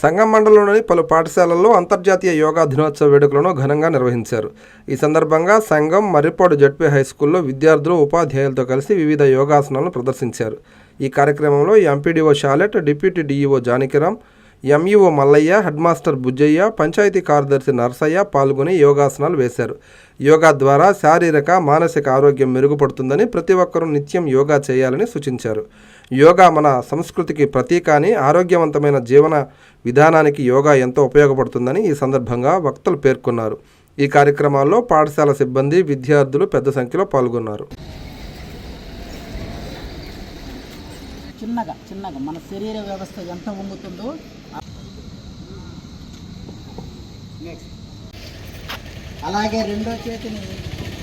సంగం మండలంలోని పలు పాఠశాలల్లో అంతర్జాతీయ యోగా దినోత్సవ వేడుకలను ఘనంగా నిర్వహించారు. ఈ సందర్భంగా సంగం మర్రిపాడు జడ్పీ హైస్కూల్లో విద్యార్థులు ఉపాధ్యాయులతో కలిసి వివిధ యోగాసనాలను ప్రదర్శించారు. ఈ కార్యక్రమంలో MPDO Shalet, deputy DEO Janakiram, MEO Mallaiah, head master Bujjaiah, panchayat కార్యదర్శి నర్సయ్య పాల్గొని యోగాసనాలు వేశారు. యోగా ద్వారా శారీరక, మానసిక ఆరోగ్యం మెరుగుపడుతుందని, ప్రతి ఒక్కరూ నిత్యం యోగా చేయాలని సూచించారు. యోగా మన సంస్కృతికి ప్రతీక అని, ఆరోగ్యవంతమైన జీవన విధానానికి యోగా ఎంతో ఉపయోగపడుతుందని ఈ సందర్భంగా వక్తలు పేర్కొన్నారు. ఈ కార్యక్రమాల్లో పాఠశాల సిబ్బంది, విద్యార్థులు పెద్ద సంఖ్యలో పాల్గొన్నారు. చిన్నగా మన శరీర వ్యవస్థ ఎంత వంగుతుందో అలాగే రెండో చేతిని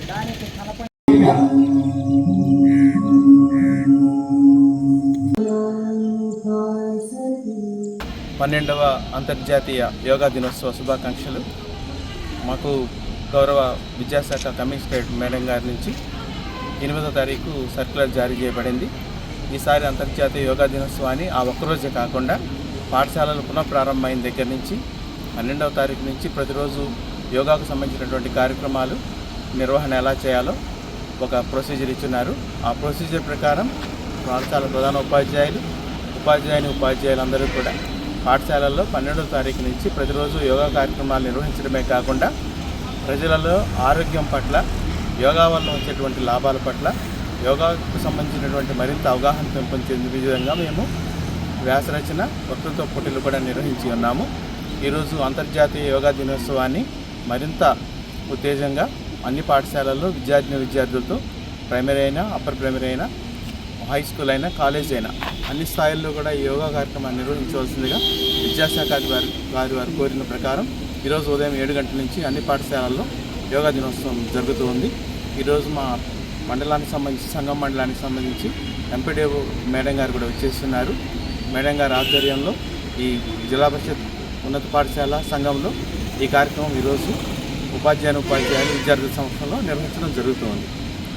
దానికి కలప 12వ అంతర్జాతీయ యోగా దినోత్సవ శుభాకాంక్షలు. మాకు గౌరవ విద్యాశాఖ కమిషనరేట్ మేడం గారి నుంచి 8వ తారీఖు సర్క్యులర్ జారీ చేయబడింది. ఈసారి అంతర్జాతీయ యోగా దినోత్సవాన్ని ఆ ఒక్కరోజే కాకుండా పాఠశాలలు పునఃప్రారంభమైన దగ్గర నుంచి 12వ తారీఖు నుంచి ప్రతిరోజు యోగాకు సంబంధించినటువంటి కార్యక్రమాలు నిర్వహణ ఎలా చేయాలో ఒక ప్రొసీజర్ ఇచ్చున్నారు. ఆ ప్రొసీజర్ ప్రకారం పాఠశాల ప్రధాన ఉపాధ్యాయులందరూ కూడా పాఠశాలల్లో 12వ తారీఖు నుంచి ప్రతిరోజు యోగా కార్యక్రమాలు నిర్వహించడమే కాకుండా ప్రజలలో ఆరోగ్యం పట్ల, యోగా వల్ల వచ్చేటువంటి లాభాల పట్ల, యోగాకు సంబంధించినటువంటి మరింత అవగాహన పెంపొందే విధంగా మేము వ్యాసరచన, వక్తృత్వ పోటీలు కూడా నిర్వహించి ఉన్నాము. ఈరోజు అంతర్జాతీయ యోగా దినోత్సవాన్ని మరింత ఉత్తేజంగా అన్ని పాఠశాలల్లో విద్యార్థులతో ప్రైమరీ అయినా, అప్పర్ ప్రైమరీ అయినా, హై స్కూల్ అయినా, కాలేజ్ అయినా అన్ని స్థాయిల్లో కూడా ఈ యోగా కార్యక్రమాన్ని నిర్వహించవలసిందిగా విద్యాశాఖ వారు కోరిన ప్రకారం ఈరోజు ఉదయం 7 గంటల నుంచి అన్ని పాఠశాలల్లో యోగా దినోత్సవం జరుగుతూ ఉంది. ఈరోజు మా మండలానికి సంబంధించి, సంగం మండలానికి సంబంధించి ఎంపీడీఓ మేడం గారు కూడా వచ్చేస్తున్నారు. మేడం గారి ఆధ్వర్యంలో ఈ జిల్లా పరిషత్ ఉన్నత పాఠశాల సంఘంలో ఈ కార్యక్రమం ఈరోజు ఉపాధ్యాయులు విద్యార్థుల సంస్థలో నిర్వహించడం జరుగుతుంది.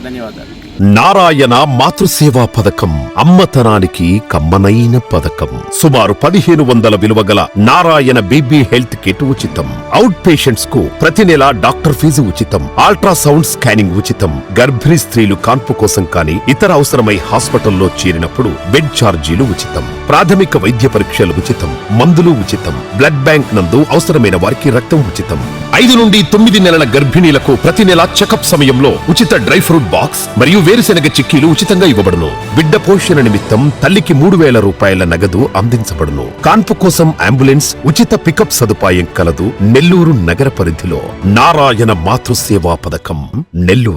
ధన్యవాదాలు. నారాయణ మాతృసేవా పథకం అమ్మతనానికి కమ్మనైన పథకం. సుమారు 1500 విలువగల నారాయణ బేబీ హెల్త్ కిట్ ఉచితం. అవుట్ పేషెంట్స్ కు ప్రతి నెల డాక్టర్ ఫీజు ఉచితం. అల్ట్రాసౌండ్ స్కానింగ్ ఉచితం. గర్భిణీ స్త్రీలు కాన్పు కోసం కానీ ఇతర అవసరమై హాస్పిటల్లో చేరినప్పుడు బెడ్ ఛార్జీలు ఉచితం. ప్రాథమిక వైద్య పరీక్షలు ఉచితం. మందులు ఉచితం. బ్లడ్ బ్యాంక్ నందు అవసరమైన వారికి రక్తం ఉచితం. 5 నుండి 9 నెలల గర్భిణీలకు ప్రతి నెల చెకప్ సమయంలో ఉచిత డ్రై ఫ్రూట్ బాక్స్ మరియు వేరుశెనగ చిక్కీలు ఉచితంగా ఇవ్వబడును. బిడ్డ పోషణ నిమిత్తం తల్లికి 3000 రూపాయల నగదు అందించబడును. కాన్పు కోసం అంబులెన్స్, ఉచిత పికప్ సదుపాయం కలదు. నెల్లూరు నగర పరిధిలో నారాయణ మాతృసేవా పథకం, నెల్లూరు.